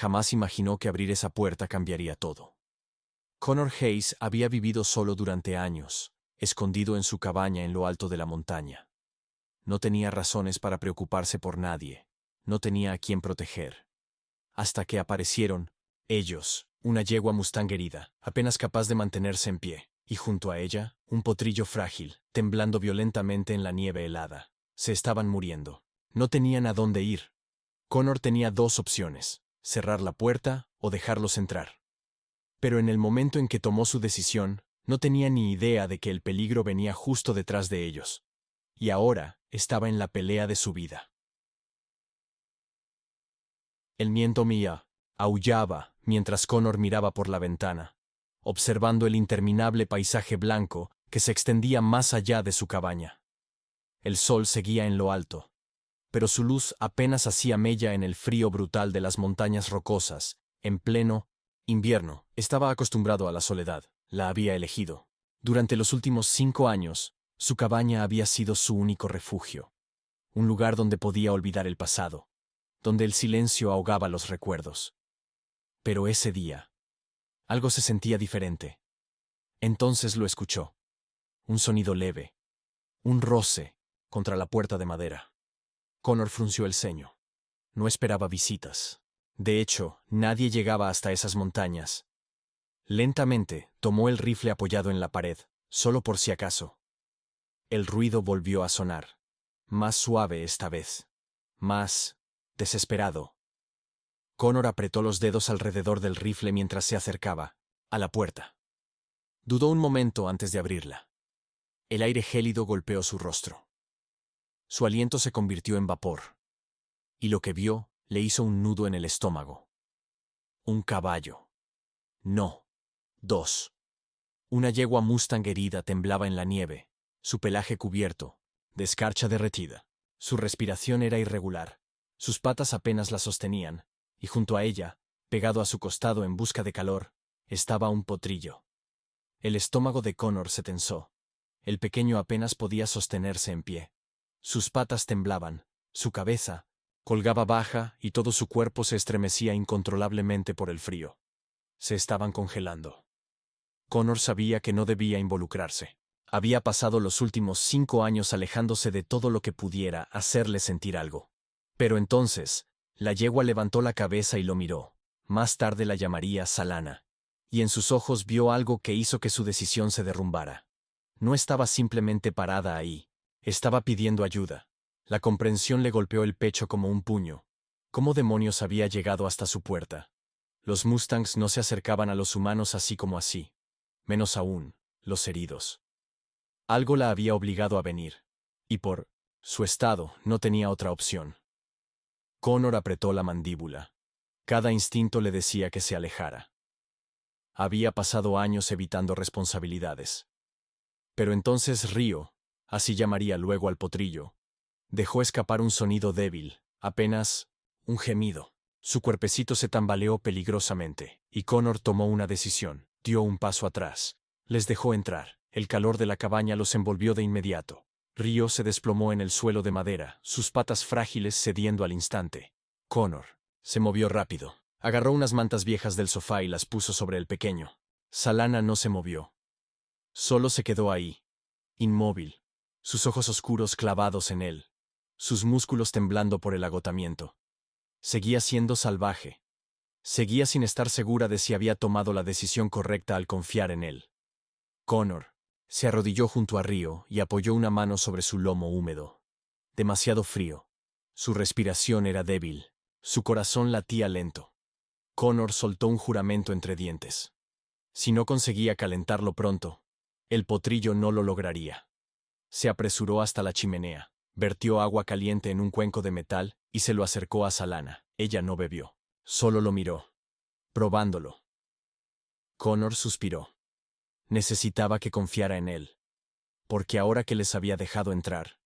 Jamás imaginó que abrir esa puerta cambiaría todo. Connor Hayes había vivido solo durante años, escondido en su cabaña en lo alto de la montaña. No tenía razones para preocuparse por nadie, no tenía a quién proteger. Hasta que aparecieron, ellos, una yegua mustang herida, apenas capaz de mantenerse en pie, y junto a ella, un potrillo frágil, temblando violentamente en la nieve helada. Se estaban muriendo. No tenían a dónde ir. Connor tenía dos opciones: cerrar la puerta o dejarlos entrar. Pero en el momento en que tomó su decisión, no tenía ni idea de que el peligro venía justo detrás de ellos. Y ahora estaba en la pelea de su vida. El viento mía aullaba mientras Connor miraba por la ventana, observando el interminable paisaje blanco que se extendía más allá de su cabaña. El sol seguía en lo alto, pero su luz apenas hacía mella en el frío brutal de las montañas rocosas. En pleno invierno, estaba acostumbrado a la soledad, la había elegido. Durante los últimos 5 años, su cabaña había sido su único refugio, un lugar donde podía olvidar el pasado, donde el silencio ahogaba los recuerdos. Pero ese día, algo se sentía diferente. Entonces lo escuchó. Un sonido leve, un roce contra la puerta de madera. Connor frunció el ceño. No esperaba visitas. De hecho, nadie llegaba hasta esas montañas. Lentamente, tomó el rifle apoyado en la pared, solo por si acaso. El ruido volvió a sonar. Más suave esta vez. Más desesperado. Connor apretó los dedos alrededor del rifle mientras se acercaba a la puerta. Dudó un momento antes de abrirla. El aire gélido golpeó su rostro. Su aliento se convirtió en vapor. Y lo que vio le hizo un nudo en el estómago. Un caballo. No. 2. Una yegua mustang herida temblaba en la nieve, su pelaje cubierto de escarcha derretida. Su respiración era irregular. Sus patas apenas la sostenían, y junto a ella, pegado a su costado en busca de calor, estaba un potrillo. El estómago de Connor se tensó. El pequeño apenas podía sostenerse en pie. Sus patas temblaban, su cabeza colgaba baja y todo su cuerpo se estremecía incontrolablemente por el frío. Se estaban congelando. Connor sabía que no debía involucrarse. Había pasado los últimos 5 años alejándose de todo lo que pudiera hacerle sentir algo. Pero entonces, la yegua levantó la cabeza y lo miró. Más tarde la llamaría Salana. Y en sus ojos vio algo que hizo que su decisión se derrumbara. No estaba simplemente parada ahí. Estaba pidiendo ayuda. La comprensión le golpeó el pecho como un puño. ¿Cómo demonios había llegado hasta su puerta? Los mustangs no se acercaban a los humanos así como así. Menos aún, los heridos. Algo la había obligado a venir. Y por su estado, no tenía otra opción. Connor apretó la mandíbula. Cada instinto le decía que se alejara. Había pasado años evitando responsabilidades. Pero entonces Río, así llamaría luego al potrillo, dejó escapar un sonido débil, apenas un gemido. Su cuerpecito se tambaleó peligrosamente, y Connor tomó una decisión. Dio un paso atrás. Les dejó entrar. El calor de la cabaña los envolvió de inmediato. Río se desplomó en el suelo de madera, sus patas frágiles cediendo al instante. Connor se movió rápido. Agarró unas mantas viejas del sofá y las puso sobre el pequeño. Salana no se movió. Solo se quedó ahí, inmóvil, sus ojos oscuros clavados en él, sus músculos temblando por el agotamiento. Seguía siendo salvaje. Seguía sin estar segura de si había tomado la decisión correcta al confiar en él. Connor se arrodilló junto a Río y apoyó una mano sobre su lomo húmedo. Demasiado frío. Su respiración era débil. Su corazón latía lento. Connor soltó un juramento entre dientes. Si no conseguía calentarlo pronto, el potrillo no lo lograría. Se apresuró hasta la chimenea, vertió agua caliente en un cuenco de metal y se lo acercó a Salana. Ella no bebió, solo lo miró, probándolo. Connor suspiró. Necesitaba que confiara en él, porque ahora que les había dejado entrar,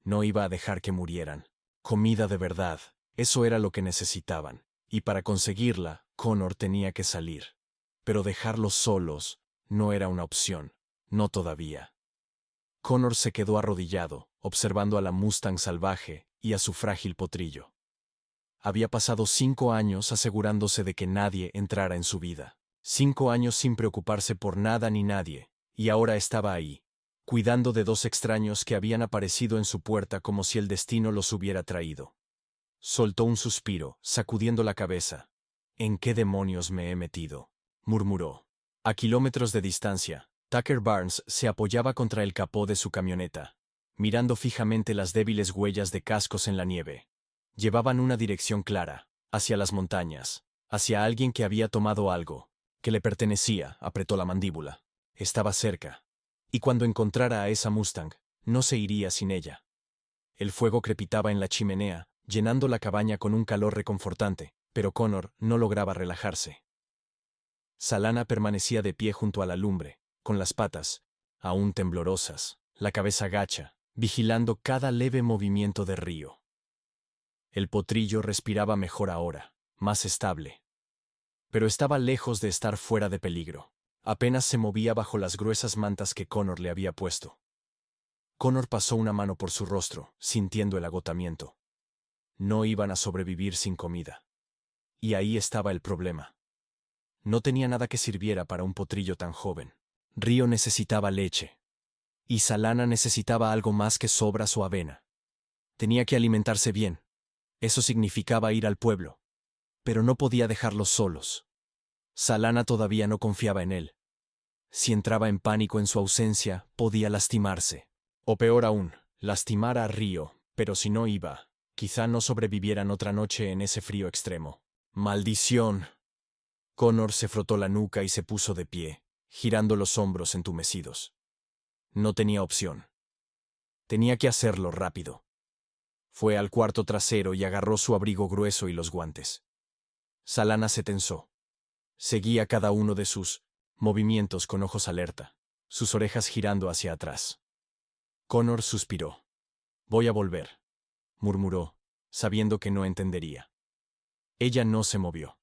no iba a dejar que murieran. Comida de verdad, eso era lo que necesitaban, y para conseguirla, Connor tenía que salir. Pero dejarlos solos no era una opción, no todavía. Connor se quedó arrodillado, observando a la Mustang salvaje y a su frágil potrillo. Había pasado 5 años asegurándose de que nadie entrara en su vida. 5 años sin preocuparse por nada ni nadie, y ahora estaba ahí, cuidando de 2 extraños que habían aparecido en su puerta como si el destino los hubiera traído. Soltó un suspiro, sacudiendo la cabeza. ¿En qué demonios me he metido?, murmuró. A kilómetros de distancia, Tucker Barnes se apoyaba contra el capó de su camioneta, mirando fijamente las débiles huellas de cascos en la nieve. Llevaban una dirección clara, hacia las montañas, hacia alguien que había tomado algo, que le pertenecía. Apretó la mandíbula. Estaba cerca. Y cuando encontrara a esa Mustang, no se iría sin ella. El fuego crepitaba en la chimenea, llenando la cabaña con un calor reconfortante, pero Connor no lograba relajarse. Salana permanecía de pie junto a la lumbre, con las patas, aún temblorosas, la cabeza gacha, vigilando cada leve movimiento de Río. El potrillo respiraba mejor ahora, más estable. Pero estaba lejos de estar fuera de peligro. Apenas se movía bajo las gruesas mantas que Connor le había puesto. Connor pasó una mano por su rostro, sintiendo el agotamiento. No iban a sobrevivir sin comida. Y ahí estaba el problema. No tenía nada que sirviera para un potrillo tan joven. Río necesitaba leche. Y Salana necesitaba algo más que sobras o avena. Tenía que alimentarse bien. Eso significaba ir al pueblo. Pero no podía dejarlos solos. Salana todavía no confiaba en él. Si entraba en pánico en su ausencia, podía lastimarse. O peor aún, lastimar a Río, pero si no iba, quizá no sobrevivieran otra noche en ese frío extremo. ¡Maldición! Connor se frotó la nuca y se puso de pie, girando los hombros entumecidos. No tenía opción. Tenía que hacerlo rápido. Fue al cuarto trasero y agarró su abrigo grueso y los guantes. Salana se tensó. Seguía cada uno de sus movimientos con ojos alerta, sus orejas girando hacia atrás. Connor suspiró. «Voy a volver», murmuró, sabiendo que no entendería. Ella no se movió.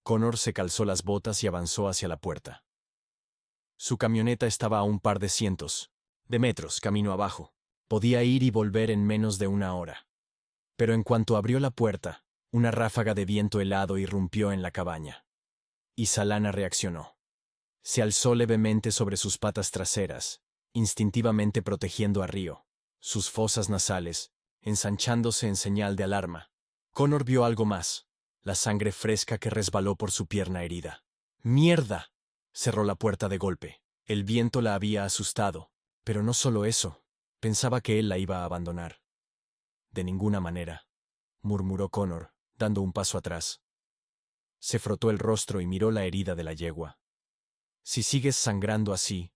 Connor se calzó las botas y avanzó hacia la puerta. Su camioneta estaba a un par de cientos de metros camino abajo. Podía ir y volver en menos de una hora. Pero en cuanto abrió la puerta, una ráfaga de viento helado irrumpió en la cabaña. Y Salana reaccionó. Se alzó levemente sobre sus patas traseras, instintivamente protegiendo a Río, sus fosas nasales, ensanchándose en señal de alarma. Connor vio algo más, la sangre fresca que resbaló por su pierna herida. ¡Mierda!, cerró la puerta de golpe. El viento la había asustado, pero no solo eso, pensaba que él la iba a abandonar. De ninguna manera, murmuró Connor, dando un paso atrás. Se frotó el rostro y miró la herida de la yegua. Si sigues sangrando así,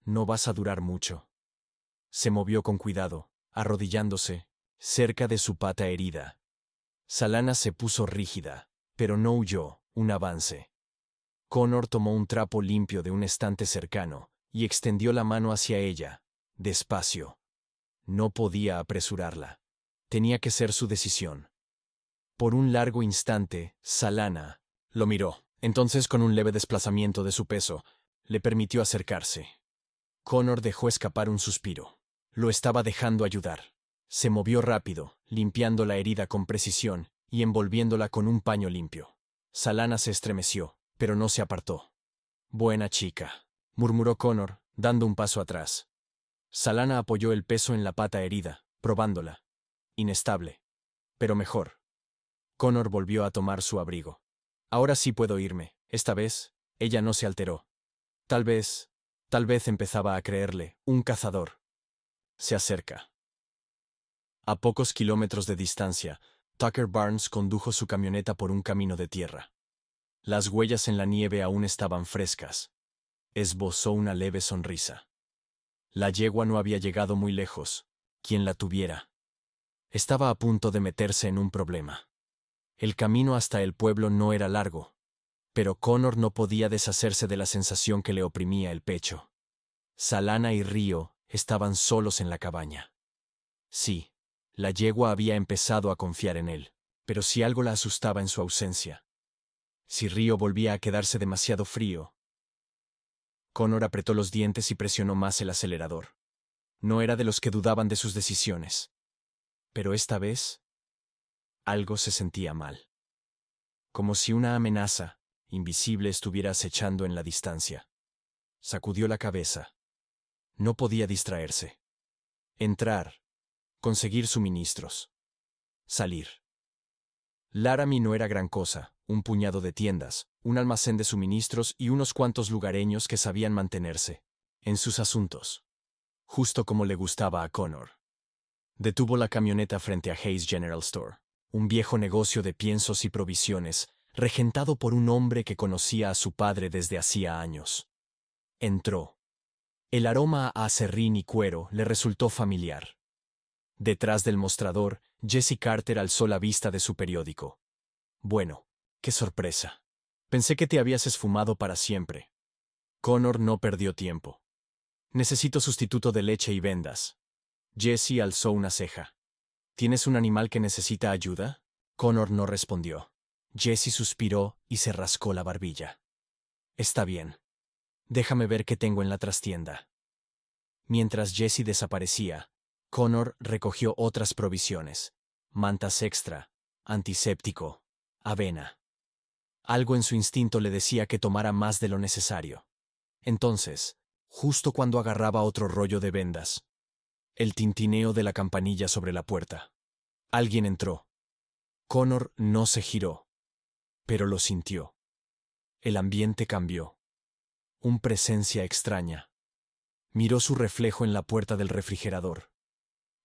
no vas a durar mucho. Se movió con cuidado, arrodillándose, cerca de su pata herida. Salana se puso rígida, pero no huyó, un avance. Connor tomó un trapo limpio de un estante cercano y extendió la mano hacia ella, despacio. No podía apresurarla. Tenía que ser su decisión. Por un largo instante, Salana lo miró. Entonces, con un leve desplazamiento de su peso, le permitió acercarse. Connor dejó escapar un suspiro. Lo estaba dejando ayudar. Se movió rápido, limpiando la herida con precisión y envolviéndola con un paño limpio. Salana se estremeció, pero no se apartó. «Buena chica», murmuró Connor, dando un paso atrás. Salana apoyó el peso en la pata herida, probándola. Inestable. Pero mejor. Connor volvió a tomar su abrigo. «Ahora sí puedo irme». Esta vez, ella no se alteró. Tal vez empezaba a creerle, un cazador. Se acerca. A pocos kilómetros de distancia, Tucker Barnes condujo su camioneta por un camino de tierra. Las huellas en la nieve aún estaban frescas. Esbozó una leve sonrisa. La yegua no había llegado muy lejos. Quien la tuviera. Estaba a punto de meterse en un problema. El camino hasta el pueblo no era largo, pero Connor no podía deshacerse de la sensación que le oprimía el pecho. Salana y Río estaban solos en la cabaña. Sí, la yegua había empezado a confiar en él, pero si algo la asustaba en su ausencia. Si Río volvía a quedarse demasiado frío. Connor apretó los dientes y presionó más el acelerador. No era de los que dudaban de sus decisiones. Pero esta vez, Algo se sentía mal. Como si una amenaza invisible estuviera acechando en la distancia. Sacudió la cabeza. No podía distraerse. Entrar. Conseguir suministros. Salir. Laramie no era gran cosa, un puñado de tiendas, un almacén de suministros y unos cuantos lugareños que sabían mantenerse en sus asuntos. Justo como le gustaba a Connor. Detuvo la camioneta frente a Hayes General Store, un viejo negocio de piensos y provisiones, regentado por un hombre que conocía a su padre desde hacía años. Entró. El aroma a aserrín y cuero le resultó familiar. Detrás del mostrador, Jesse Carter alzó la vista de su periódico. Bueno, qué sorpresa. Pensé que te habías esfumado para siempre. Connor no perdió tiempo. Necesito sustituto de leche y vendas. Jesse alzó una ceja. ¿Tienes un animal que necesita ayuda? Connor no respondió. Jesse suspiró y se rascó la barbilla. Está bien. Déjame ver qué tengo en la trastienda. Mientras Jesse desaparecía, Connor recogió otras provisiones. Mantas extra, antiséptico, avena. Algo en su instinto le decía que tomara más de lo necesario. Entonces, justo cuando agarraba otro rollo de vendas, el tintineo de la campanilla sobre la puerta. Alguien entró. Connor no se giró, pero lo sintió. El ambiente cambió. Una presencia extraña. Miró su reflejo en la puerta del refrigerador.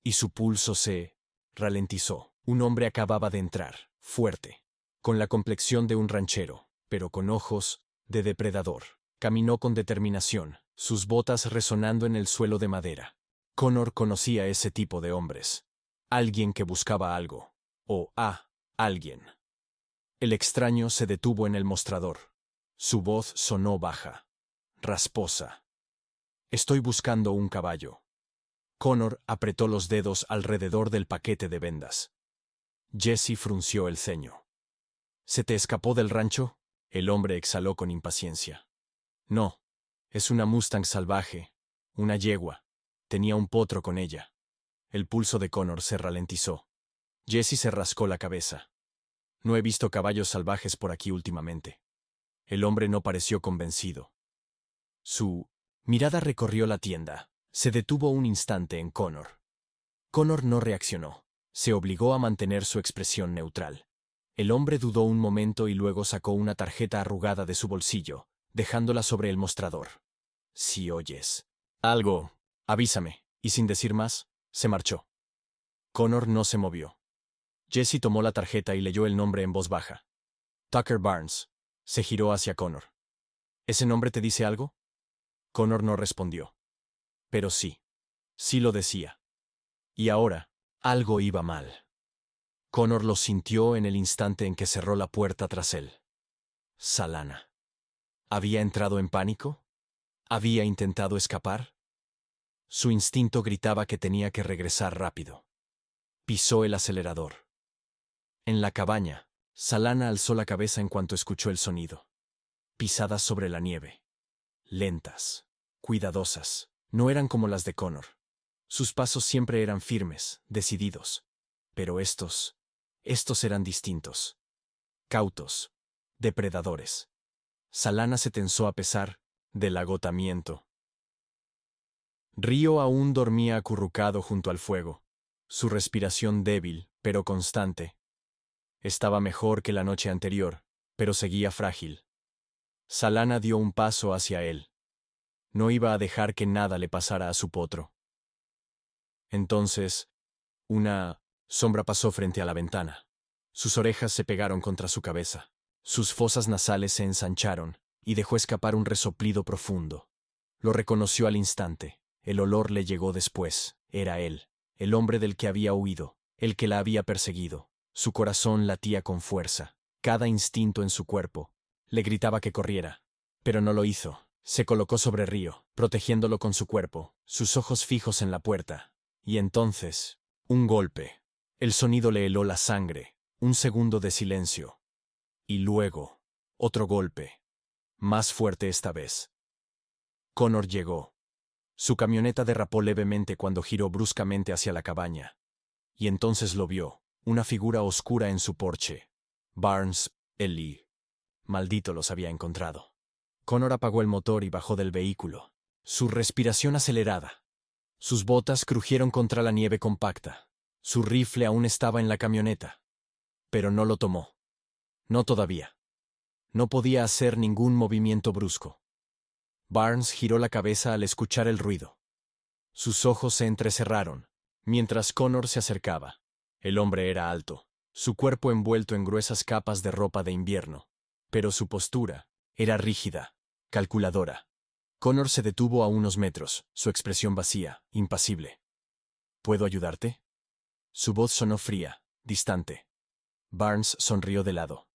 Y su pulso se ralentizó. Un hombre acababa de entrar, fuerte, con la complexión de un ranchero, pero con ojos de depredador. Caminó con determinación, sus botas resonando en el suelo de madera. Connor conocía ese tipo de hombres. Alguien que buscaba algo. O alguien. El extraño se detuvo en el mostrador. Su voz sonó baja, rasposa. Estoy buscando un caballo. Connor apretó los dedos alrededor del paquete de vendas. Jesse frunció el ceño. ¿Se te escapó del rancho? El hombre exhaló con impaciencia. No, es una Mustang salvaje, una yegua. Tenía un potro con ella. El pulso de Connor se ralentizó. Jesse se rascó la cabeza. No he visto caballos salvajes por aquí últimamente. El hombre no pareció convencido. Su mirada recorrió la tienda. Se detuvo un instante en Connor. Connor no reaccionó. Se obligó a mantener su expresión neutral. El hombre dudó un momento y luego sacó una tarjeta arrugada de su bolsillo, dejándola sobre el mostrador. Si oyes algo, avísame. Y sin decir más, se marchó. Connor no se movió. Jesse tomó la tarjeta y leyó el nombre en voz baja. Tucker Barnes. Se giró hacia Connor. ¿Ese nombre te dice algo? Connor no respondió. Pero sí. Sí lo decía. Y ahora, algo iba mal. Connor lo sintió en el instante en que cerró la puerta tras él. Salana. ¿Había entrado en pánico? ¿Había intentado escapar? Su instinto gritaba que tenía que regresar rápido. Pisó el acelerador. En la cabaña, Salana alzó la cabeza en cuanto escuchó el sonido. Pisadas sobre la nieve. Lentas, cuidadosas, no eran como las de Connor. Sus pasos siempre eran firmes, decididos. Pero estos eran distintos. Cautos, depredadores. Salana se tensó a pesar del agotamiento. Río aún dormía acurrucado junto al fuego, su respiración débil, pero constante. Estaba mejor que la noche anterior, pero seguía frágil. Salana dio un paso hacia él. No iba a dejar que nada le pasara a su potro. Entonces, una sombra pasó frente a la ventana. Sus orejas se pegaron contra su cabeza. Sus fosas nasales se ensancharon y dejó escapar un resoplido profundo. Lo reconoció al instante. El olor le llegó después. Era él, el hombre del que había huido, el que la había perseguido. Su corazón latía con fuerza. Cada instinto en su cuerpo le gritaba que corriera. Pero no lo hizo. Se colocó sobre Río, protegiéndolo con su cuerpo, sus ojos fijos en la puerta. Y entonces, un golpe. El sonido le heló la sangre. Un segundo de silencio. Y luego, otro golpe. Más fuerte esta vez. Connor llegó. Su camioneta derrapó levemente cuando giró bruscamente hacia la cabaña. Y entonces lo vio, una figura oscura en su porche. Barnes, Lee. Maldito los había encontrado. Connor apagó el motor y bajó del vehículo. Su respiración acelerada. Sus botas crujieron contra la nieve compacta. Su rifle aún estaba en la camioneta. Pero no lo tomó. No todavía. No podía hacer ningún movimiento brusco. Barnes giró la cabeza al escuchar el ruido. Sus ojos se entrecerraron, mientras Connor se acercaba. El hombre era alto, su cuerpo envuelto en gruesas capas de ropa de invierno, pero su postura era rígida, calculadora. Connor se detuvo a unos metros, su expresión vacía, impasible. ¿Puedo ayudarte? Su voz sonó fría, distante. Barnes sonrió de lado.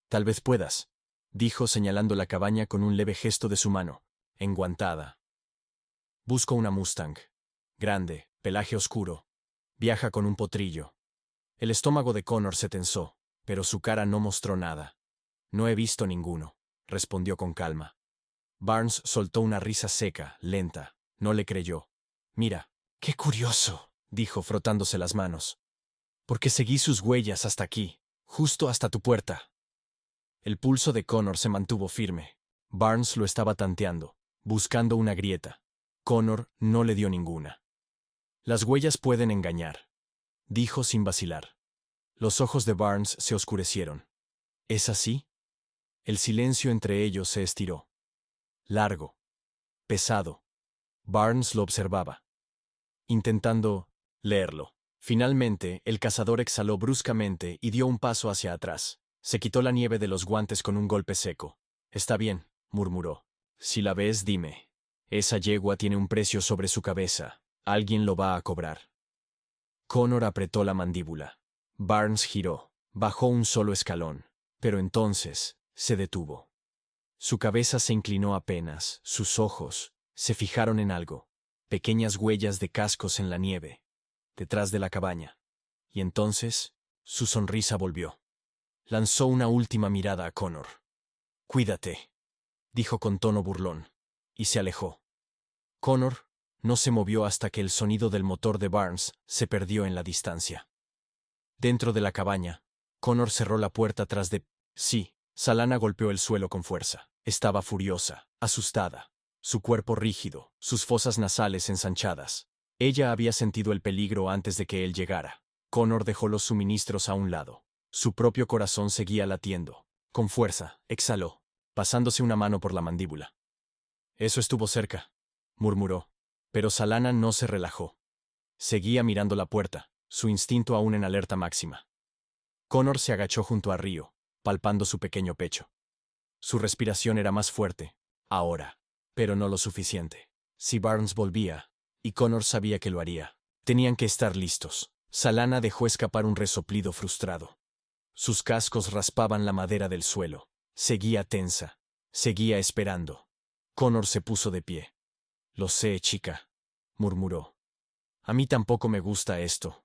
Tal vez puedas, dijo señalando la cabaña con un leve gesto de su mano, enguantada. Busco una Mustang. Grande, pelaje oscuro. Viaja con un potrillo. El estómago de Connor se tensó, pero su cara no mostró nada. No he visto ninguno, respondió con calma. Barnes soltó una risa seca, lenta. No le creyó. Mira, qué curioso, dijo frotándose las manos. Porque seguí sus huellas hasta aquí, justo hasta tu puerta. El pulso de Connor se mantuvo firme. Barnes lo estaba tanteando, buscando una grieta. Connor no le dio ninguna. Las huellas pueden engañar, dijo sin vacilar. Los ojos de Barnes se oscurecieron. ¿Es así? El silencio entre ellos se estiró. Largo. Pesado. Barnes lo observaba, intentando leerlo. Finalmente, el cazador exhaló bruscamente y dio un paso hacia atrás. Se quitó la nieve de los guantes con un golpe seco. Está bien, murmuró. Si la ves, dime. Esa yegua tiene un precio sobre su cabeza. Alguien lo va a cobrar. Connor apretó la mandíbula. Barnes giró. Bajó un solo escalón. Pero entonces se detuvo. Su cabeza se inclinó apenas, sus ojos se fijaron en algo. Pequeñas huellas de cascos en la nieve, detrás de la cabaña. Y entonces, su sonrisa volvió. Lanzó una última mirada a Connor. Cuídate, dijo con tono burlón, y se alejó. Connor no se movió hasta que el sonido del motor de Barnes se perdió en la distancia. Dentro de la cabaña, Connor cerró la puerta tras de sí. Salana golpeó el suelo con fuerza. Estaba furiosa, asustada, su cuerpo rígido, sus fosas nasales ensanchadas. Ella había sentido el peligro antes de que él llegara. Connor dejó los suministros a un lado. Su propio corazón seguía latiendo. Con fuerza, exhaló, pasándose una mano por la mandíbula. Eso estuvo cerca, murmuró. Pero Salana no se relajó. Seguía mirando la puerta, su instinto aún en alerta máxima. Connor se agachó junto a Río, palpando su pequeño pecho. Su respiración era más fuerte, ahora, pero no lo suficiente. Si Barnes volvía, y Connor sabía que lo haría, tenían que estar listos. Salana dejó escapar un resoplido frustrado. Sus cascos raspaban la madera del suelo. Seguía tensa, seguía esperando. Connor se puso de pie. Lo sé, chica, murmuró. A mí tampoco me gusta esto.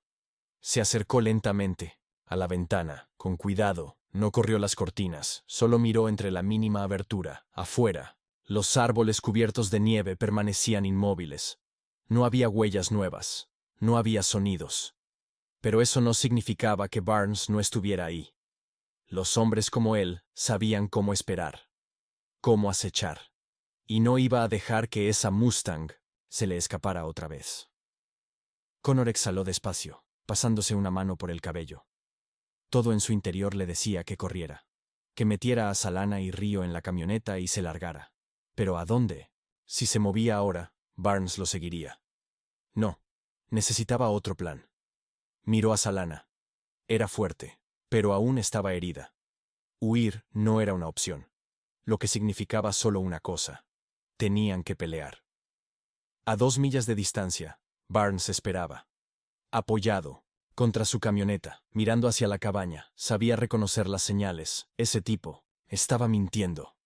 Se acercó lentamente a la ventana, con cuidado. No corrió las cortinas, solo miró entre la mínima abertura. Afuera, los árboles cubiertos de nieve permanecían inmóviles. No había huellas nuevas, no había sonidos. Pero eso no significaba que Barnes no estuviera ahí. Los hombres como él sabían cómo esperar, cómo acechar. Y no iba a dejar que esa Mustang se le escapara otra vez. Connor exhaló despacio, pasándose una mano por el cabello. Todo en su interior le decía que corriera, que metiera a Salana y Río en la camioneta y se largara. ¿Pero a dónde? Si se movía ahora, Barnes lo seguiría. No, necesitaba otro plan. Miró a Salana. Era fuerte, pero aún estaba herida. Huir no era una opción, lo que significaba solo una cosa. Tenían que pelear. A 2 millas de distancia, Barnes esperaba. Apoyado contra su camioneta, mirando hacia la cabaña, sabía reconocer las señales. Ese tipo estaba mintiendo.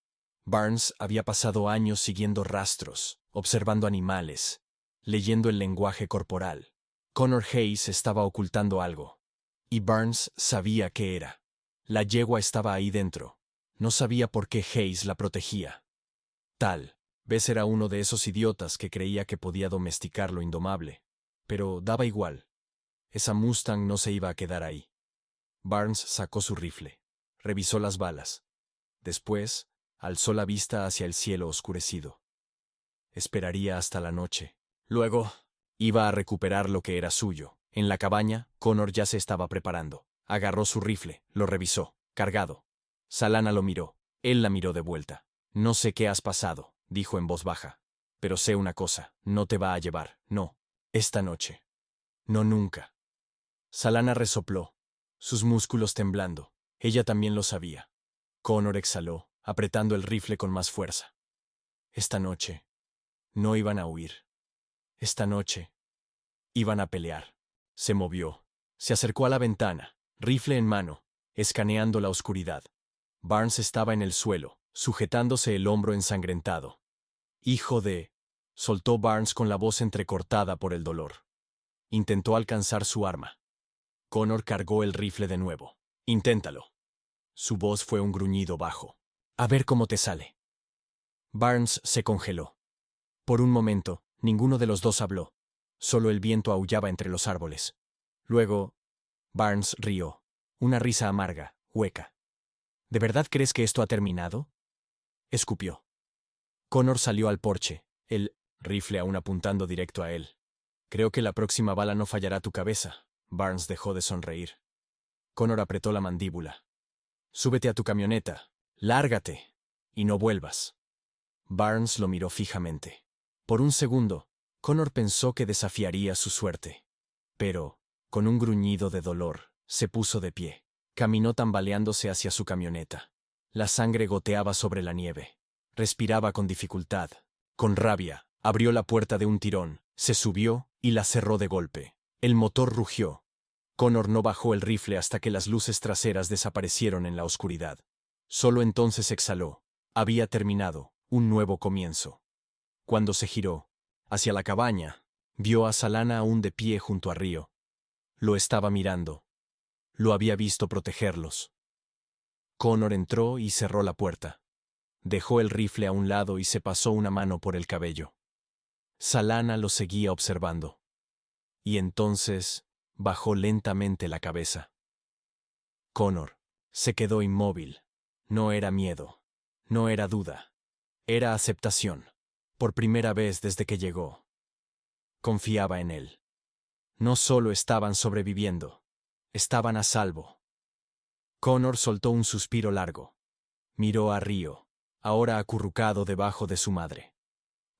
Barnes había pasado años siguiendo rastros, observando animales, leyendo el lenguaje corporal. Connor Hayes estaba ocultando algo. Y Barnes sabía qué era. La yegua estaba ahí dentro. No sabía por qué Hayes la protegía. Tal vez era uno de esos idiotas que creía que podía domesticar lo indomable. Pero daba igual. Esa Mustang no se iba a quedar ahí. Barnes sacó su rifle. Revisó las balas. Después, alzó la vista hacia el cielo oscurecido. Esperaría hasta la noche. Luego, iba a recuperar lo que era suyo. En la cabaña, Connor ya se estaba preparando. Agarró su rifle, lo revisó, cargado. Salana lo miró. Él la miró de vuelta. No sé qué has pasado, dijo en voz baja. Pero sé una cosa, no te va a llevar, no. Esta noche. No nunca. Salana resopló, sus músculos temblando. Ella también lo sabía. Connor exhaló, apretando el rifle con más fuerza. Esta noche. No iban a huir. Esta noche. Iban a pelear. Se movió. Se acercó a la ventana, rifle en mano, escaneando la oscuridad. Barnes estaba en el suelo, sujetándose el hombro ensangrentado. Hijo de... soltó Barnes con la voz entrecortada por el dolor. Intentó alcanzar su arma. Connor cargó el rifle de nuevo. Inténtalo. Su voz fue un gruñido bajo. A ver cómo te sale. Barnes se congeló. Por un momento, ninguno de los dos habló. Solo el viento aullaba entre los árboles. Luego, Barnes rió. Una risa amarga, hueca. ¿De verdad crees que esto ha terminado? Escupió. Connor salió al porche, el rifle aún apuntando directo a él. Creo que la próxima bala no fallará tu cabeza. Barnes dejó de sonreír. Connor apretó la mandíbula. Súbete a tu camioneta. Lárgate. Y no vuelvas. Barnes lo miró fijamente. Por un segundo, Connor pensó que desafiaría su suerte. Pero, con un gruñido de dolor, se puso de pie. Caminó tambaleándose hacia su camioneta. La sangre goteaba sobre la nieve. Respiraba con dificultad. Con rabia, abrió la puerta de un tirón, se subió y la cerró de golpe. El motor rugió. Connor no bajó el rifle hasta que las luces traseras desaparecieron en la oscuridad. Solo entonces exhaló. Había terminado, un nuevo comienzo. Cuando se giró, hacia la cabaña, vio a Salana aún de pie junto a Río. Lo estaba mirando. Lo había visto protegerlos. Connor entró y cerró la puerta. Dejó el rifle a un lado y se pasó una mano por el cabello. Salana lo seguía observando. Y entonces bajó lentamente la cabeza. Connor se quedó inmóvil. No era miedo. No era duda. Era aceptación. Por primera vez desde que llegó. Confiaba en él. No solo estaban sobreviviendo. Estaban a salvo. Connor soltó un suspiro largo. Miró a Río, ahora acurrucado debajo de su madre.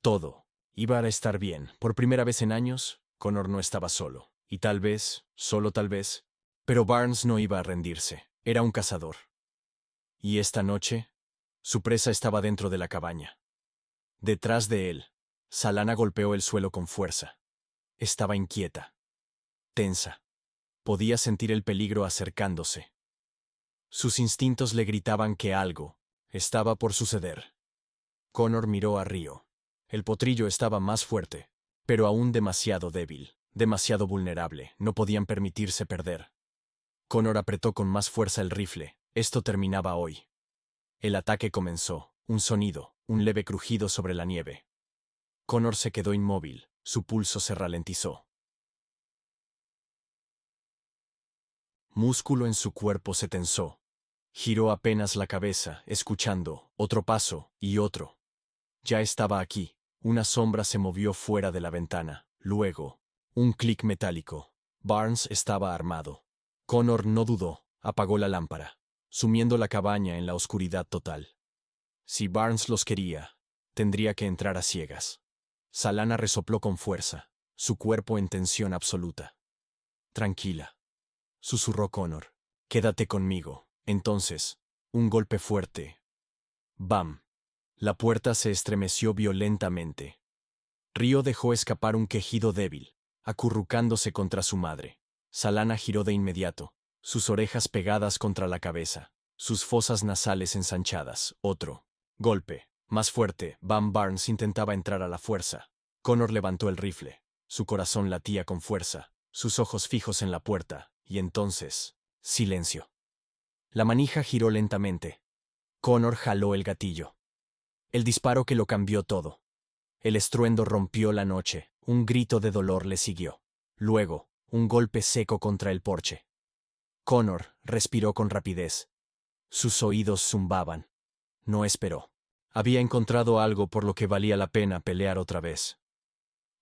Todo iba a estar bien. Por primera vez en años, Connor no estaba solo. Y tal vez, solo tal vez, pero Barnes no iba a rendirse. Era un cazador. Y esta noche, su presa estaba dentro de la cabaña. Detrás de él, Salana golpeó el suelo con fuerza. Estaba inquieta. Tensa. Podía sentir el peligro acercándose. Sus instintos le gritaban que algo estaba por suceder. Connor miró a Río. El potrillo estaba más fuerte, pero aún demasiado débil, demasiado vulnerable. No podían permitirse perder. Connor apretó con más fuerza el rifle. Esto terminaba hoy. El ataque comenzó. Un sonido, un leve crujido sobre la nieve. Connor se quedó inmóvil. Su pulso se ralentizó. Músculo en su cuerpo se tensó. Giró apenas la cabeza, escuchando, otro paso, y otro. Ya estaba aquí. Una sombra se movió fuera de la ventana. Luego, un clic metálico. Barnes estaba armado. Connor no dudó, apagó la lámpara, sumiendo la cabaña en la oscuridad total. Si Barnes los quería, tendría que entrar a ciegas. Salana resopló con fuerza, su cuerpo en tensión absoluta. Tranquila, susurró Connor. Quédate conmigo. Entonces, un golpe fuerte. ¡Bam! La puerta se estremeció violentamente. Río dejó escapar un quejido débil, acurrucándose contra su madre. Salana giró de inmediato, sus orejas pegadas contra la cabeza, sus fosas nasales ensanchadas. Otro golpe, más fuerte. Bam. Barnes intentaba entrar a la fuerza. Connor levantó el rifle. Su corazón latía con fuerza, sus ojos fijos en la puerta, y entonces, silencio. La manija giró lentamente. Connor jaló el gatillo. El disparo que lo cambió todo. El estruendo rompió la noche, un grito de dolor le siguió. Luego, un golpe seco contra el porche. Connor respiró con rapidez. Sus oídos zumbaban. No esperó. Había encontrado algo por lo que valía la pena pelear otra vez.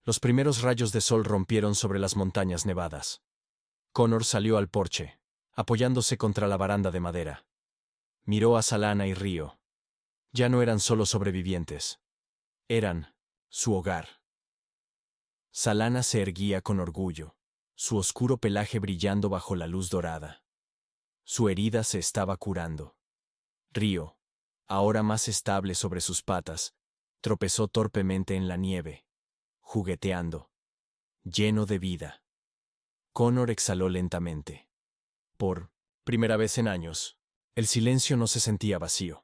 Los primeros rayos de sol rompieron sobre las montañas nevadas. Connor salió al porche, apoyándose contra la baranda de madera. Miró a Salana y Río. Ya no eran solo sobrevivientes. Eran su hogar. Salana se erguía con orgullo, su oscuro pelaje brillando bajo la luz dorada. Su herida se estaba curando. Río, ahora más estable sobre sus patas, tropezó torpemente en la nieve, jugueteando, lleno de vida. Connor exhaló lentamente. Por primera vez en años, el silencio no se sentía vacío.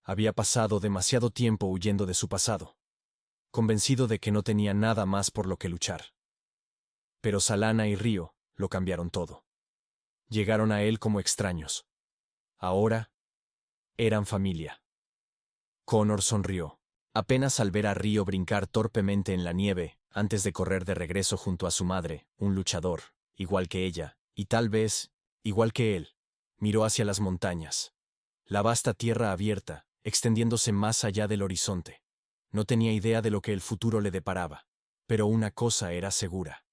Había pasado demasiado tiempo huyendo de su pasado, convencido de que no tenía nada más por lo que luchar. Pero Salana y Río lo cambiaron todo. Llegaron a él como extraños. Ahora eran familia. Connor sonrió, apenas al ver a Río brincar torpemente en la nieve antes de correr de regreso junto a su madre, un luchador, igual que ella, y tal vez, igual que él. Miró hacia las montañas. La vasta tierra abierta, extendiéndose más allá del horizonte. No tenía idea de lo que el futuro le deparaba, pero una cosa era segura.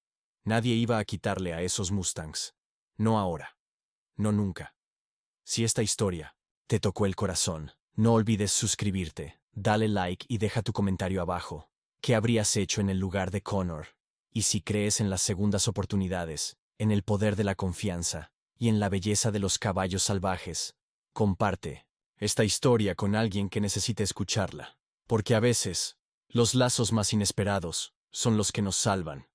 Nadie iba a quitarle a esos Mustangs. No ahora. No nunca. Si esta historia te tocó el corazón, no olvides suscribirte, dale like y deja tu comentario abajo. ¿Qué habrías hecho en el lugar de Connor? Y si crees en las segundas oportunidades, en el poder de la confianza y en la belleza de los caballos salvajes, comparte esta historia con alguien que necesite escucharla. Porque a veces, los lazos más inesperados son los que nos salvan.